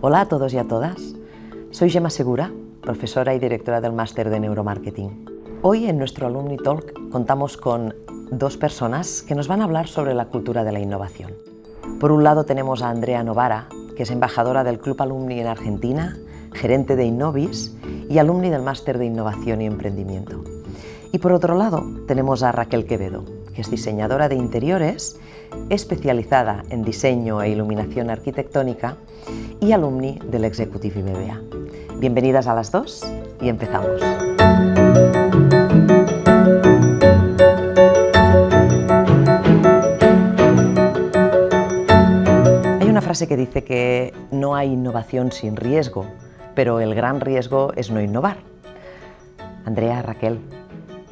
Hola a todos y a todas. Soy Gemma Segura, profesora y directora del Máster de Neuromarketing. Hoy en nuestro Alumni Talk contamos con dos personas que nos van a hablar sobre la cultura de la innovación. Por un lado tenemos a Andrea Novara, que es embajadora del Club Alumni en Argentina, gerente de Innovis y alumni del Máster de Innovación y Emprendimiento. Y por otro lado tenemos a Raquel Quevedo, que es diseñadora de interiores, especializada en diseño e iluminación arquitectónica y alumni del Executive MBA. Bienvenidas a las dos y empezamos. Hay una frase que dice que no hay innovación sin riesgo, pero el gran riesgo es no innovar. Andrea, Raquel,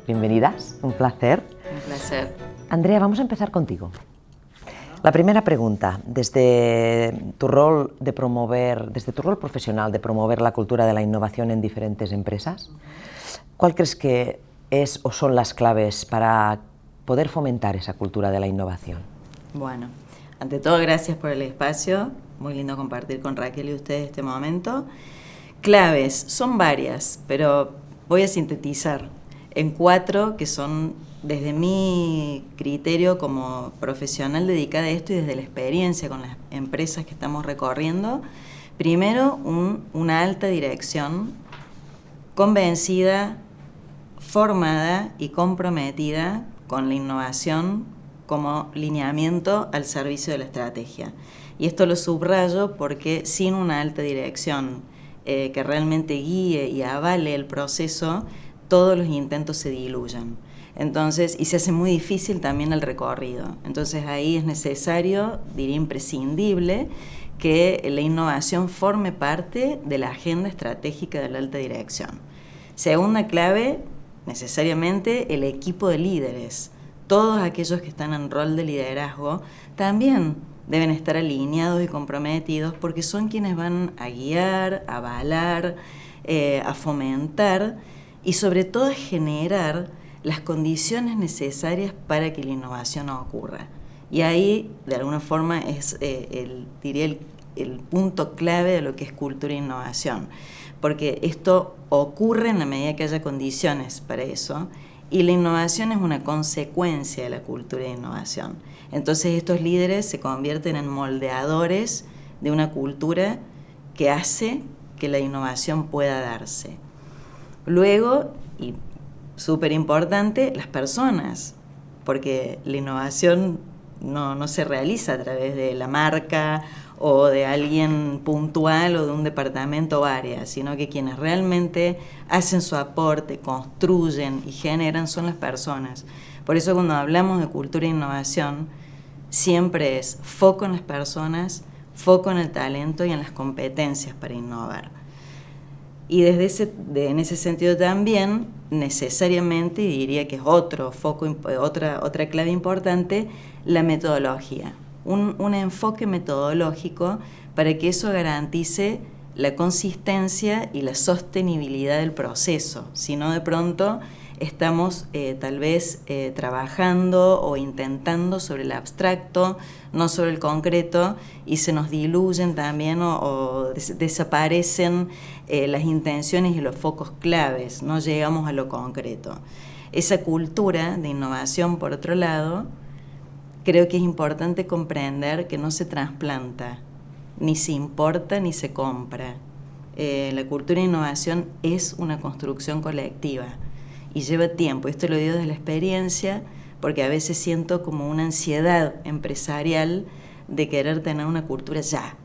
bienvenidas, un placer. Un placer. Andrea, vamos a empezar contigo. La primera pregunta, desde tu rol profesional de promover la cultura de la innovación en diferentes empresas, ¿cuál crees que es o son las claves para poder fomentar esa cultura de la innovación? Bueno, ante todo, gracias por el espacio. Muy lindo compartir con Raquel y ustedes este momento. Claves, son varias, pero voy a sintetizar en 4 que son, desde mi criterio como profesional dedicada a esto y desde la experiencia con las empresas que estamos recorriendo. Primero, una alta dirección convencida, formada y comprometida con la innovación como lineamiento al servicio de la estrategia. Y esto lo subrayo porque sin una alta dirección que realmente guíe y avale el proceso, todos los intentos se diluyen. Entonces, y se hace muy difícil también el recorrido. Entonces ahí es necesario, diría imprescindible, que la innovación forme parte de la agenda estratégica de la alta dirección. Segunda clave, necesariamente el equipo de líderes. Todos aquellos que están en rol de liderazgo también deben estar alineados y comprometidos porque son quienes van a guiar, a avalar, a fomentar y sobre todo a generar las condiciones necesarias para que la innovación ocurra. Y ahí, de alguna forma, es el punto clave de lo que es cultura e innovación, porque esto ocurre en la medida que haya condiciones para eso, y la innovación es una consecuencia de la cultura e innovación. Entonces estos líderes se convierten en moldeadores de una cultura que hace que la innovación pueda darse. Luego, y súper importante, las personas, porque la innovación no se realiza a través de la marca o de alguien puntual o de un departamento o área, sino que quienes realmente hacen su aporte, construyen y generan son las personas. Por eso cuando hablamos de cultura e innovación, siempre es foco en las personas, foco en el talento y en las competencias para innovar. Y en ese sentido también, necesariamente, y diría que es otra clave importante, la metodología. Un enfoque metodológico para que eso garantice la consistencia y la sostenibilidad del proceso. Si no, de pronto estamos tal vez trabajando o intentando sobre el abstracto, no sobre el concreto, y se nos diluyen también o desaparecen las intenciones y los focos claves, no llegamos a lo concreto. Esa cultura de innovación, por otro lado, creo que es importante comprender que no se trasplanta, ni se importa, ni se compra. La cultura de innovación es una construcción colectiva y lleva tiempo. Esto lo digo desde la experiencia, porque a veces siento como una ansiedad empresarial de querer tener una cultura ya.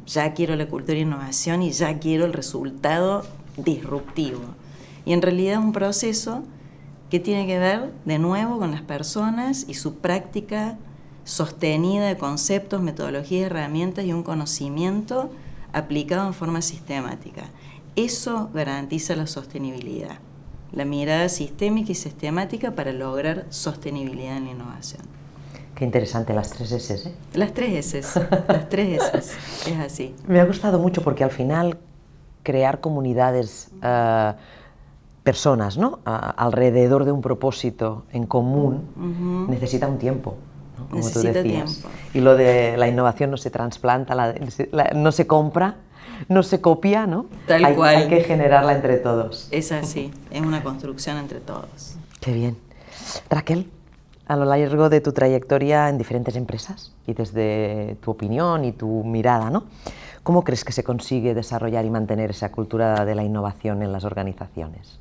Ya quiero la cultura de innovación y ya quiero el resultado disruptivo. Y en realidad es un proceso que tiene que ver, de nuevo, con las personas y su práctica sostenida de conceptos, metodologías, herramientas y un conocimiento aplicado en forma sistemática. Eso garantiza la sostenibilidad, la mirada sistémica y sistemática para lograr sostenibilidad en la innovación. Qué interesante, las 3 S, ¿eh? Las 3 S, las 3 S, es así. Me ha gustado mucho porque al final crear comunidades, personas, ¿no? Alrededor de un propósito en común necesita un tiempo, ¿no? ¿no? Como tú Necesita decías. tiempo. Y lo de la innovación no se trasplanta, no se compra, no se copia, ¿no? Tal cual. Hay que generarla entre todos. Es así, es una construcción entre todos. Qué bien. Raquel, a lo largo de tu trayectoria en diferentes empresas y desde tu opinión y tu mirada, ¿no? ¿Cómo crees que se consigue desarrollar y mantener esa cultura de la innovación en las organizaciones?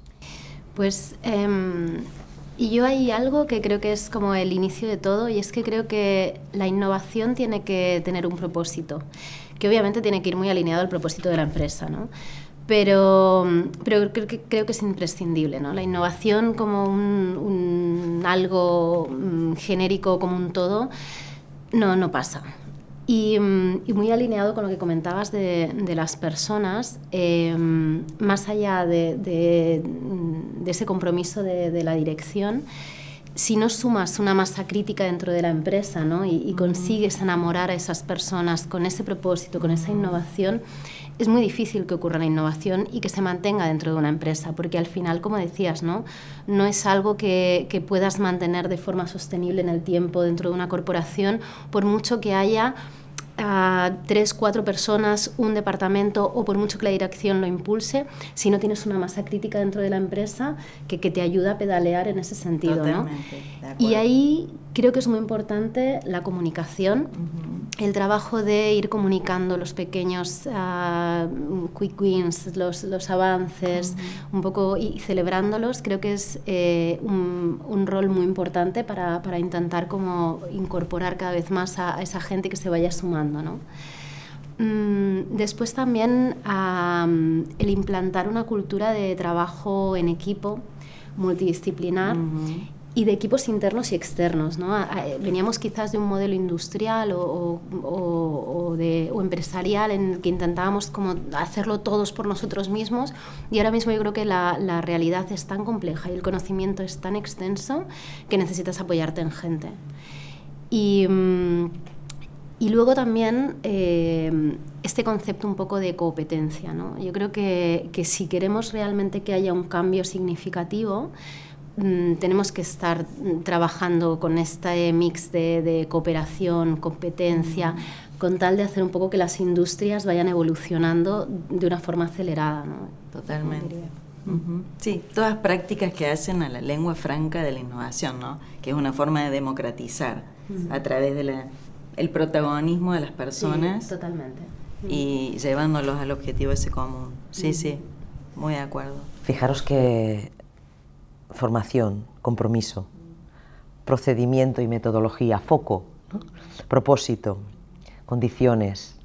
Pues y yo hay algo que creo que es como el inicio de todo, y es que creo que la innovación tiene que tener un propósito, que obviamente tiene que ir muy alineado al propósito de la empresa, ¿no? Pero creo que es imprescindible, ¿no? La innovación como algo genérico, como un todo, no pasa. Y muy alineado con lo que comentabas de las personas, más allá de ese compromiso de la dirección, si no sumas una masa crítica dentro de la empresa, ¿no? y consigues enamorar a esas personas con ese propósito, con esa innovación, es muy difícil que ocurra la innovación y que se mantenga dentro de una empresa, porque al final, como decías, no es algo que puedas mantener de forma sostenible en el tiempo dentro de una corporación, por mucho que haya 3, 4 personas, un departamento, o por mucho que la dirección lo impulse, si no tienes una masa crítica dentro de la empresa que te ayuda a pedalear en ese sentido. Totalmente, ¿no? Y ahí creo que es muy importante la comunicación, el trabajo de ir comunicando los pequeños quick wins, los avances, un poco, y celebrándolos. Creo que es un rol muy importante para intentar como incorporar cada vez más a esa gente que se vaya sumando, ¿no? Después también el implantar una cultura de trabajo en equipo multidisciplinar y de equipos internos y externos, ¿no? Veníamos quizás de un modelo industrial o empresarial en el que intentábamos como hacerlo todos por nosotros mismos, y ahora mismo yo creo que la realidad es tan compleja y el conocimiento es tan extenso que necesitas apoyarte en gente. Y luego también este concepto un poco de competencia, ¿no? Yo creo que si queremos realmente que haya un cambio significativo, tenemos que estar trabajando con este mix de cooperación, competencia, con tal de hacer un poco que las industrias vayan evolucionando de una forma acelerada, ¿no? Totalmente. Sí, todas prácticas que hacen a la lengua franca de la innovación, ¿no? Que es una forma de democratizar a través de el protagonismo de las personas. Sí, totalmente. Y llevándolos al objetivo ese común. Sí, sí, muy de acuerdo. Fijaros que formación, compromiso, procedimiento y metodología, foco, ¿no? Propósito, condiciones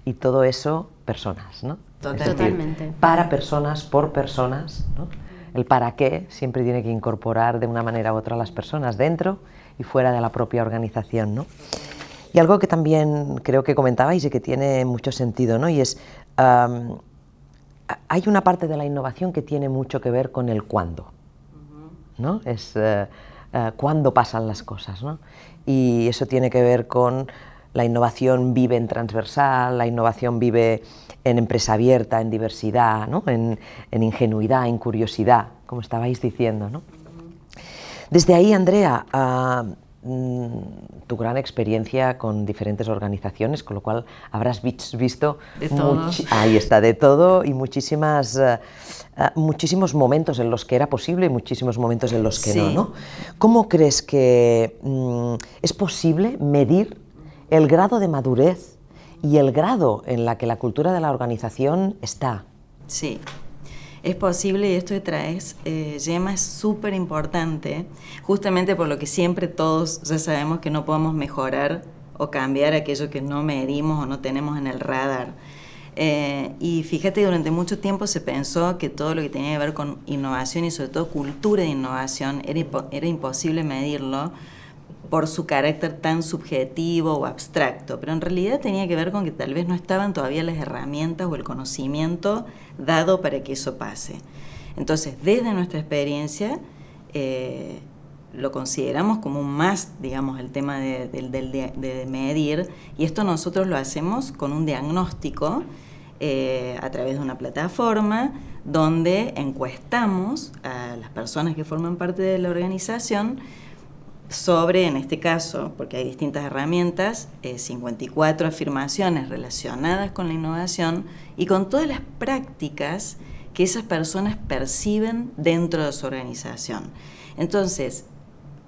y todo eso, personas, ¿no? Totalmente. Para personas, por personas, ¿no? El para qué siempre tiene que incorporar de una manera u otra a las personas dentro y fuera de la propia organización, ¿no? Y algo que también creo que comentabais y que tiene mucho sentido, ¿no? Y es, hay una parte de la innovación que tiene mucho que ver con el cuándo, ¿no? Es cuándo pasan las cosas, ¿no? Y eso tiene que ver con la innovación vive en transversal, la innovación vive en empresa abierta, en diversidad, ¿no? En ingenuidad, en curiosidad, como estabais diciendo, ¿no? Desde ahí, Andrea, tu gran experiencia con diferentes organizaciones, con lo cual habrás visto de todo. Ahí está, de todo, y muchísimos momentos en los que era posible y muchísimos momentos en los que sí. no. ¿Cómo crees que es posible medir el grado de madurez y el grado en la que la cultura de la organización está? Sí. Es posible, y esto que traes, Gemma, es súper importante, justamente por lo que siempre todos ya sabemos que no podemos mejorar o cambiar aquello que no medimos o no tenemos en el radar. Y fíjate, durante mucho tiempo se pensó que todo lo que tenía que ver con innovación y sobre todo cultura de innovación era imposible medirlo por su carácter tan subjetivo o abstracto, pero en realidad tenía que ver con que tal vez no estaban todavía las herramientas o el conocimiento dado para que eso pase. Entonces, desde nuestra experiencia, lo consideramos como un must, digamos, el tema de medir, y esto nosotros lo hacemos con un diagnóstico a través de una plataforma donde encuestamos a las personas que forman parte de la organización sobre, en este caso, porque hay distintas herramientas, 54 afirmaciones relacionadas con la innovación y con todas las prácticas que esas personas perciben dentro de su organización. Entonces,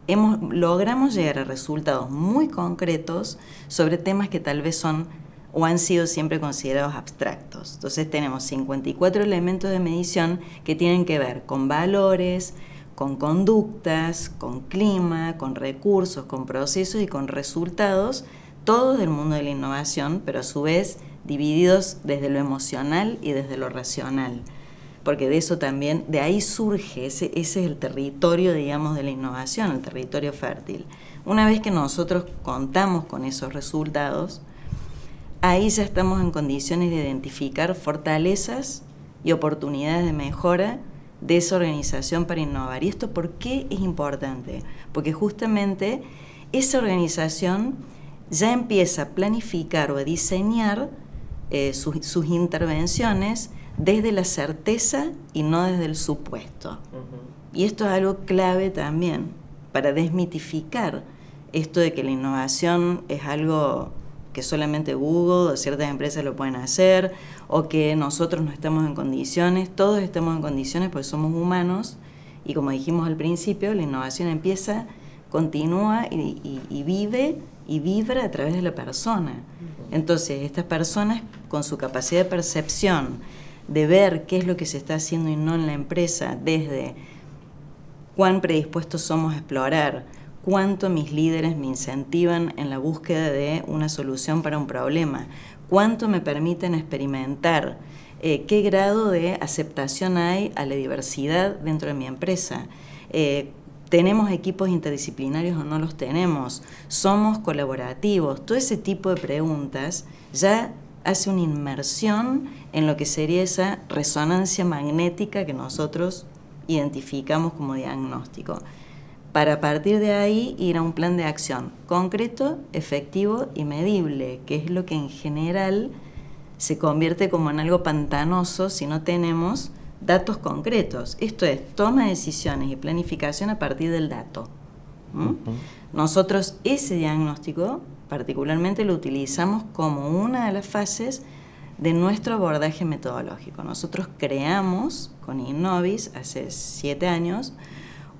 logramos llegar a resultados muy concretos sobre temas que tal vez son o han sido siempre considerados abstractos. Entonces tenemos 54 elementos de medición que tienen que ver con valores, con conductas, con clima, con recursos, con procesos y con resultados, todos del mundo de la innovación, pero a su vez divididos desde lo emocional y desde lo racional. Porque de eso también, de ahí surge, ese es el territorio, digamos, de la innovación, el territorio fértil. Una vez que nosotros contamos con esos resultados, ahí ya estamos en condiciones de identificar fortalezas y oportunidades de mejora de esa organización para innovar. ¿Y esto por qué es importante? Porque justamente esa organización ya empieza a planificar o a diseñar sus intervenciones desde la certeza y no desde el supuesto. Y esto es algo clave también para desmitificar esto de que la innovación es algo que solamente Google o ciertas empresas lo pueden hacer, o que nosotros no estamos en condiciones. Todos estamos en condiciones porque somos humanos, y como dijimos al principio, la innovación empieza, continúa y vive y vibra a través de la persona. Entonces, estas personas con su capacidad de percepción, de ver qué es lo que se está haciendo y no en la empresa, desde cuán predispuestos somos a explorar, cuánto mis líderes me incentivan en la búsqueda de una solución para un problema, cuánto me permiten experimentar, qué grado de aceptación hay a la diversidad dentro de mi empresa, tenemos equipos interdisciplinarios o no los tenemos, somos colaborativos. Todo ese tipo de preguntas ya hace una inmersión en lo que sería esa resonancia magnética que nosotros identificamos como diagnóstico, para a partir de ahí ir a un plan de acción concreto, efectivo y medible, que es lo que en general se convierte como en algo pantanoso si no tenemos datos concretos. Esto es, toma de decisiones y planificación a partir del dato. Nosotros ese diagnóstico particularmente lo utilizamos como una de las fases de nuestro abordaje metodológico. Nosotros creamos con Innovis hace 7 años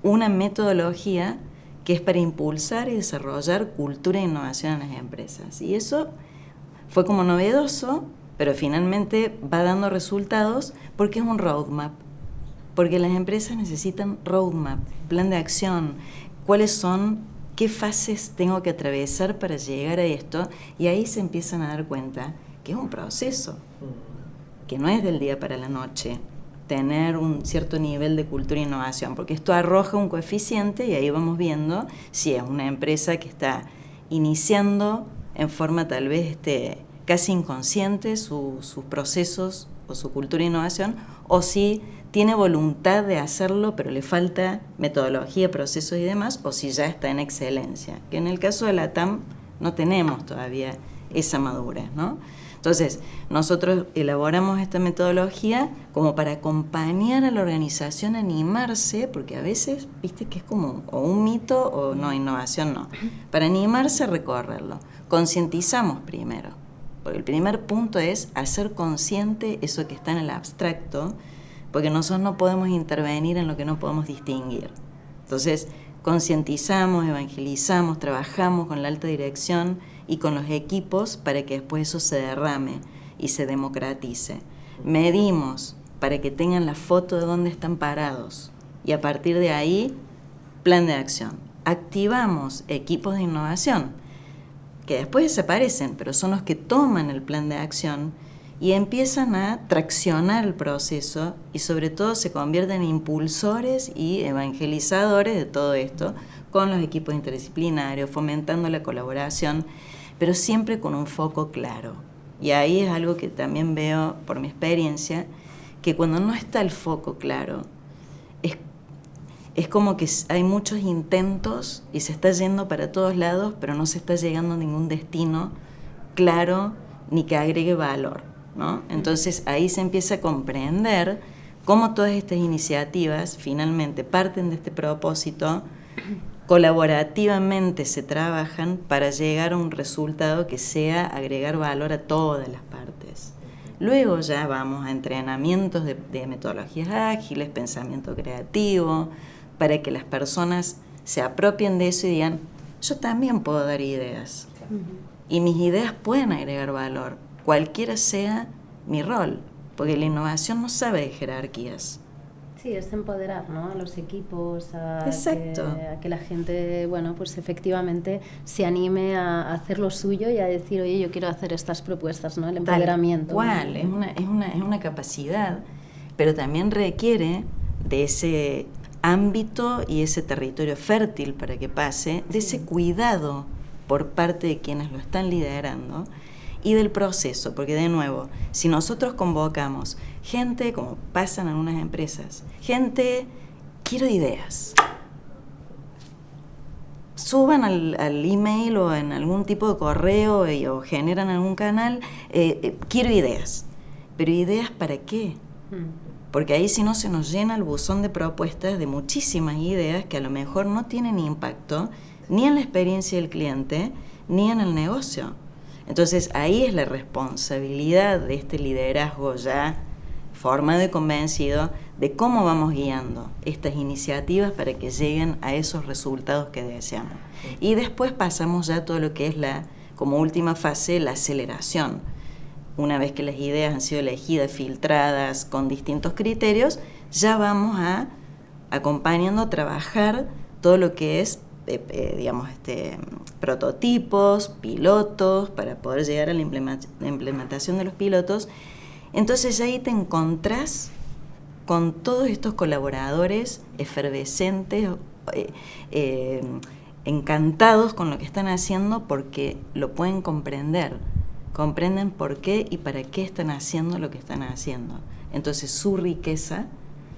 una metodología que es para impulsar y desarrollar cultura e innovación en las empresas. Y eso fue como novedoso, pero finalmente va dando resultados porque es un roadmap. Porque las empresas necesitan roadmap, plan de acción, cuáles son, qué fases tengo que atravesar para llegar a esto, y ahí se empiezan a dar cuenta que es un proceso, que no es del día para la noche tener un cierto nivel de cultura e innovación, porque esto arroja un coeficiente y ahí vamos viendo si es una empresa que está iniciando en forma tal vez casi inconsciente sus procesos o su cultura e innovación, o si tiene voluntad de hacerlo pero le falta metodología, procesos y demás, o si ya está en excelencia, que en el caso de la TAM no tenemos todavía esa madurez, ¿no? Entonces, nosotros elaboramos esta metodología como para acompañar a la organización a animarse, porque a veces, viste que es como o un mito o no, innovación no. Para animarse a recorrerlo, concientizamos primero, porque el primer punto es hacer consciente eso que está en el abstracto, porque nosotros no podemos intervenir en lo que no podemos distinguir. Entonces, concientizamos, evangelizamos, trabajamos con la alta dirección y con los equipos para que después eso se derrame y se democratice. Medimos para que tengan la foto de dónde están parados y a partir de ahí, plan de acción. Activamos equipos de innovación que después desaparecen, pero son los que toman el plan de acción y empiezan a traccionar el proceso y sobre todo se convierten en impulsores y evangelizadores de todo esto con los equipos interdisciplinarios, fomentando la colaboración, pero siempre con un foco claro. Y ahí es algo que también veo por mi experiencia, que cuando no está el foco claro, es como que hay muchos intentos y se está yendo para todos lados, pero no se está llegando a ningún destino claro ni que agregue valor, ¿no? Entonces ahí se empieza a comprender cómo todas estas iniciativas finalmente parten de este propósito colaborativamente se trabajan para llegar a un resultado que sea agregar valor a todas las partes. Luego ya vamos a entrenamientos de metodologías ágiles, pensamiento creativo, para que las personas se apropien de eso y digan, yo también puedo dar ideas. Y mis ideas pueden agregar valor, cualquiera sea mi rol, porque la innovación no sabe de jerarquías. Sí, es empoderar, ¿no?, a los equipos, a que la gente, bueno, pues efectivamente se anime a hacer lo suyo y a decir, oye, yo quiero hacer estas propuestas, ¿no? El empoderamiento. Tal cual, es una capacidad, pero también requiere de ese ámbito y ese territorio fértil para que pase, de ese cuidado por parte de quienes lo están liderando y del proceso, porque de nuevo, si nosotros convocamos gente, como pasa en algunas empresas, gente, quiero ideas, suban al email o en algún tipo de correo o generan algún canal, quiero ideas, pero ¿ideas para qué? Porque ahí si no se nos llena el buzón de propuestas de muchísimas ideas que a lo mejor no tienen impacto ni en la experiencia del cliente ni en el negocio. Entonces ahí es la responsabilidad de este liderazgo ya formado y convencido de cómo vamos guiando estas iniciativas para que lleguen a esos resultados que deseamos. Y después pasamos ya a todo lo que es como última fase, la aceleración. Una vez que las ideas han sido elegidas, filtradas con distintos criterios, ya vamos acompañando a trabajar todo lo que es prototipos, pilotos, para poder llegar a la implementación de los pilotos. Entonces ahí te encontrás con todos estos colaboradores efervescentes, encantados con lo que están haciendo porque lo pueden comprender, comprenden por qué y para qué están haciendo lo que están haciendo. Entonces su riqueza,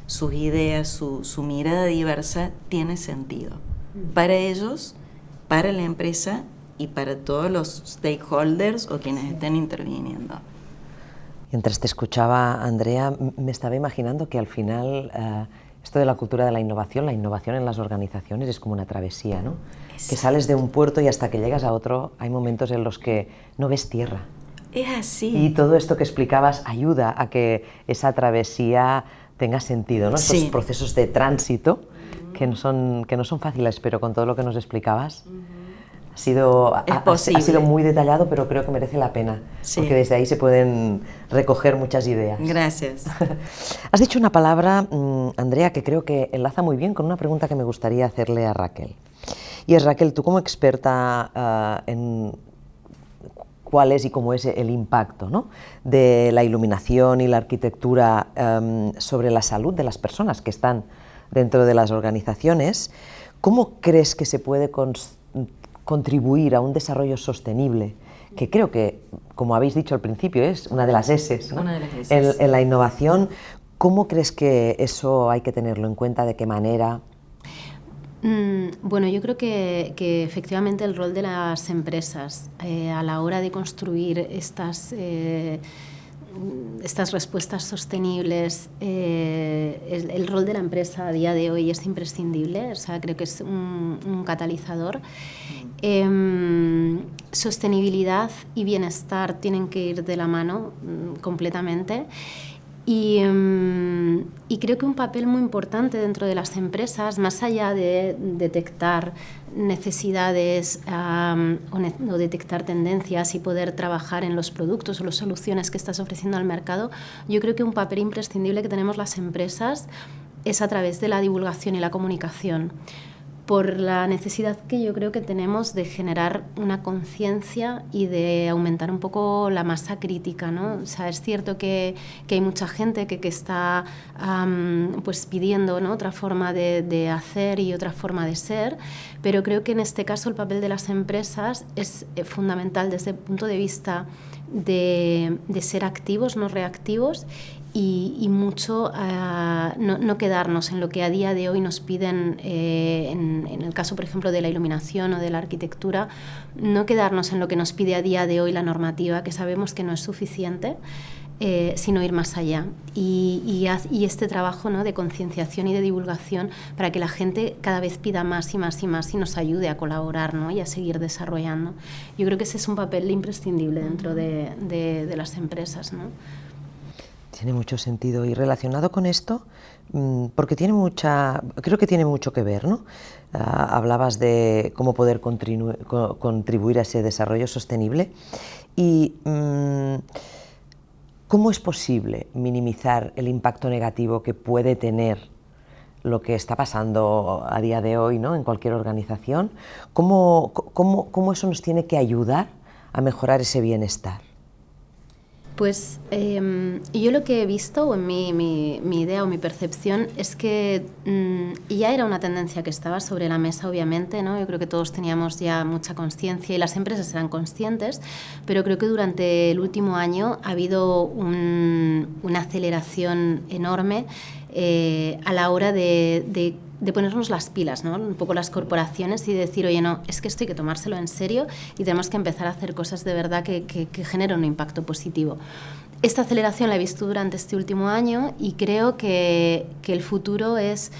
sus ideas, su mirada diversa tiene sentido para ellos, para la empresa y para todos los stakeholders o quienes estén interviniendo. Mientras te escuchaba, Andrea, me estaba imaginando que al final esto de la cultura de la innovación en las organizaciones es como una travesía, ¿no? Que sales de un puerto y hasta que llegas a otro hay momentos en los que no ves tierra. Es así. Y todo esto que explicabas ayuda a que esa travesía tenga sentido, ¿no? Sí. Estos procesos de tránsito que no son fáciles, pero con todo lo que nos explicabas ha sido muy detallado, pero creo que merece la pena, sí, porque desde ahí se pueden recoger muchas ideas. Gracias. Has dicho una palabra, Andrea, que creo que enlaza muy bien con una pregunta que me gustaría hacerle a Raquel. Y es, Raquel, tú como experta en cuál es y cómo es el impacto, ¿no?, de la iluminación y la arquitectura sobre la salud de las personas que están dentro de las organizaciones, ¿cómo crees que se puede contribuir a un desarrollo sostenible? Que creo que, como habéis dicho al principio, es una de las S's, ¿no?, una de las S's. En la innovación. ¿Cómo crees que eso hay que tenerlo en cuenta? ¿De qué manera? Bueno, yo creo que efectivamente el rol de las empresas a la hora de construir estas respuestas sostenibles, el rol de la empresa a día de hoy es imprescindible, o sea, creo que es un catalizador. Sostenibilidad y bienestar tienen que ir de la mano completamente. Y creo que un papel muy importante dentro de las empresas, más allá de detectar necesidades o detectar tendencias y poder trabajar en los productos o las soluciones que estás ofreciendo al mercado, yo creo que un papel imprescindible que tenemos las empresas es a través de la divulgación y la comunicación, por la necesidad que yo creo que tenemos de generar una conciencia y de aumentar un poco la masa crítica, ¿no? O sea, es cierto que hay mucha gente que está pues pidiendo, ¿no?, otra forma de hacer y otra forma de ser, pero creo que en este caso el papel de las empresas es fundamental desde el punto de vista de ser activos, no reactivos, y mucho no quedarnos en lo que a día de hoy nos piden, en el caso, por ejemplo, de la iluminación o de la arquitectura, no quedarnos en lo que nos pide a día de hoy la normativa, que sabemos que no es suficiente, sino ir más allá. Y este trabajo, ¿no?, de concienciación y de divulgación para que la gente cada vez pida más y más y más y nos ayude a colaborar, ¿no?, y a seguir desarrollando. Yo creo que ese es un papel imprescindible dentro de las empresas, ¿no? Tiene mucho sentido. Y relacionado con esto, porque creo que tiene mucho que ver, ¿no? Hablabas de cómo poder contribuir a ese desarrollo sostenible y ¿cómo es posible minimizar el impacto negativo que puede tener lo que está pasando a día de hoy, ¿no?, en cualquier organización? ¿Cómo eso nos tiene que ayudar a mejorar ese bienestar? Pues yo lo que he visto, o en mi idea o mi percepción, es que ya era una tendencia que estaba sobre la mesa, obviamente, ¿no? Yo creo que todos teníamos ya mucha conciencia y las empresas eran conscientes, pero creo que durante el último año ha habido una aceleración enorme a la hora de ponernos las pilas, ¿no?, un poco las corporaciones, y decir, oye, no, es que esto hay que tomárselo en serio y tenemos que empezar a hacer cosas de verdad que generen un impacto positivo. Esta aceleración la he visto durante este último año y creo que el futuro es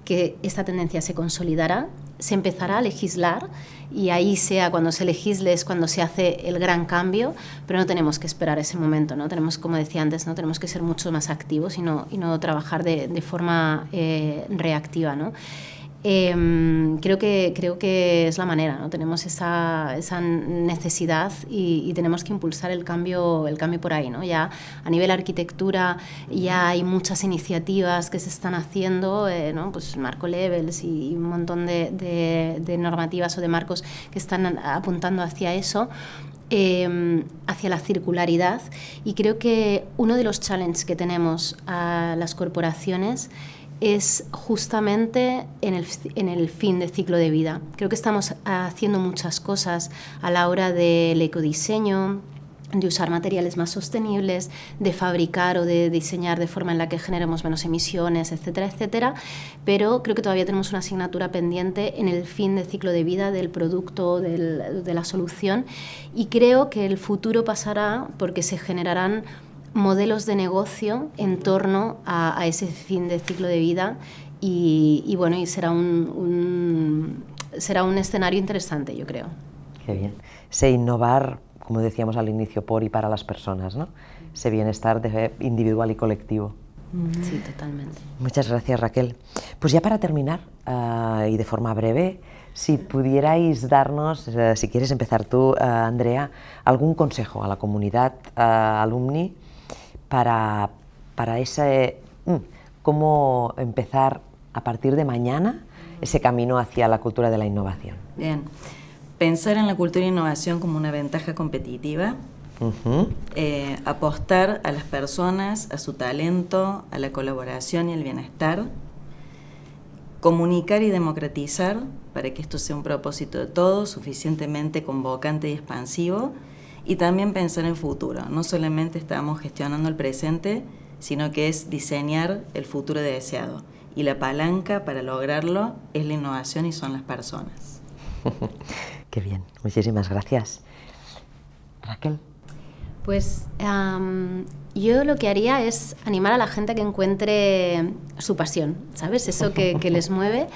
que esta tendencia se consolidará, se empezará a legislar y ahí cuando se legisle es cuando se hace el gran cambio, pero no tenemos que esperar ese momento, ¿no? Tenemos, como decía antes, ¿no?, tenemos que ser mucho más activos y no trabajar de forma reactiva, ¿no? Creo que es la manera, ¿no? Tenemos esa necesidad y tenemos que impulsar el cambio por ahí, ¿no? Ya a nivel arquitectura ya hay muchas iniciativas que se están haciendo, ¿no?, pues Marco Levels y un montón de normativas o de marcos que están apuntando hacia eso, hacia la circularidad, y creo que uno de los challenges que tenemos a las corporaciones es justamente en el fin de ciclo de vida. Creo que estamos haciendo muchas cosas a la hora del ecodiseño, de usar materiales más sostenibles, de fabricar o de diseñar de forma en la que generemos menos emisiones, etcétera, etcétera, pero creo que todavía tenemos una asignatura pendiente en el fin de ciclo de vida del producto, de la solución, y creo que el futuro pasará porque se generarán modelos de negocio en torno a ese fin de ciclo de vida y bueno, y será un escenario interesante, yo creo. Qué bien. Ese innovar, como decíamos al inicio, por y para las personas, ¿no? Ese bienestar individual y colectivo. Sí, totalmente. Muchas gracias, Raquel. Pues ya para terminar, y de forma breve, si pudierais darnos, si quieres empezar tú, Andrea, algún consejo a la comunidad alumni para cómo empezar a partir de mañana ese camino hacia la cultura de la innovación. Bien, pensar en la cultura de innovación como una ventaja competitiva, apostar a las personas, a su talento, a la colaboración y el bienestar, comunicar y democratizar para que esto sea un propósito de todos, suficientemente convocante y expansivo, y también pensar en futuro. No solamente estamos gestionando el presente, sino que es diseñar el futuro deseado. Y la palanca para lograrlo es la innovación y son las personas. Qué bien, muchísimas gracias. Raquel. Pues yo lo que haría es animar a la gente a que encuentre su pasión, ¿sabes? Eso que les mueve,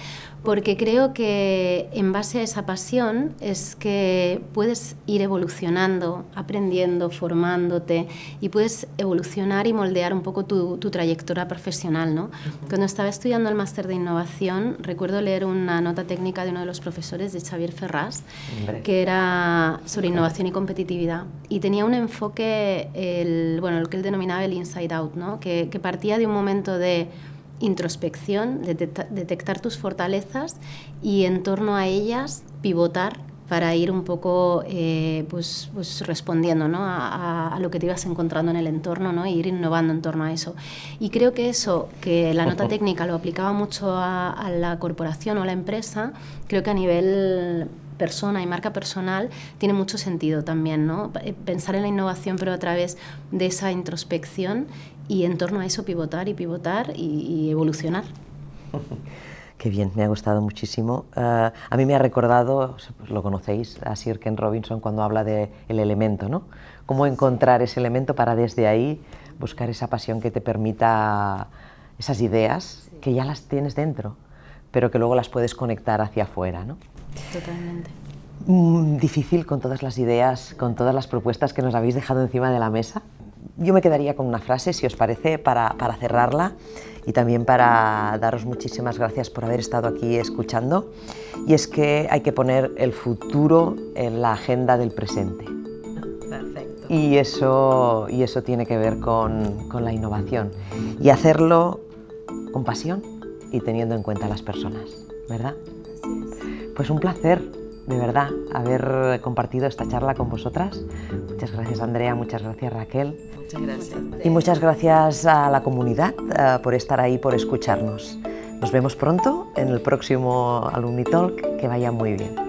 porque creo que en base a esa pasión es que puedes ir evolucionando, aprendiendo, formándote, y puedes evolucionar y moldear un poco tu trayectoria profesional, ¿no? Cuando estaba estudiando el máster de innovación, recuerdo leer una nota técnica de uno de los profesores, de Xavier Ferrás, que era sobre innovación y competitividad, y tenía un enfoque, lo que él denominaba el inside out, ¿no? Que partía de un momento de introspección, de detectar tus fortalezas y en torno a ellas pivotar para ir un poco pues respondiendo, ¿no?, a lo que te ibas encontrando en el entorno, ¿no?, e ir innovando en torno a eso. Y creo que eso, que la nota técnica lo aplicaba mucho a la corporación o a la empresa, creo que a nivel persona y marca personal tiene mucho sentido también, ¿no? Pensar en la innovación, pero a través de esa introspección, y en torno a eso pivotar y evolucionar. Qué bien, me ha gustado muchísimo. A mí me ha recordado, lo conocéis, a Sir Ken Robinson cuando habla de el elemento, ¿no? cómo encontrar ese elemento para desde ahí buscar esa pasión que te permita esas ideas que ya las tienes dentro, pero que luego las puedes conectar hacia afuera, ¿no? Totalmente. Difícil con todas las ideas, con todas las propuestas que nos habéis dejado encima de la mesa. Yo me quedaría con una frase, si os parece, para cerrarla y también para daros muchísimas gracias por haber estado aquí escuchando. Y es que hay que poner el futuro en la agenda del presente. Perfecto. Y eso tiene que ver con la innovación. Y hacerlo con pasión y teniendo en cuenta a las personas, ¿verdad? Pues un placer, de verdad, haber compartido esta charla con vosotras. Muchas gracias, Andrea, muchas gracias, Raquel. Muchas gracias. Y muchas gracias a la comunidad por estar ahí, por escucharnos. Nos vemos pronto en el próximo Alumni Talk. Que vaya muy bien.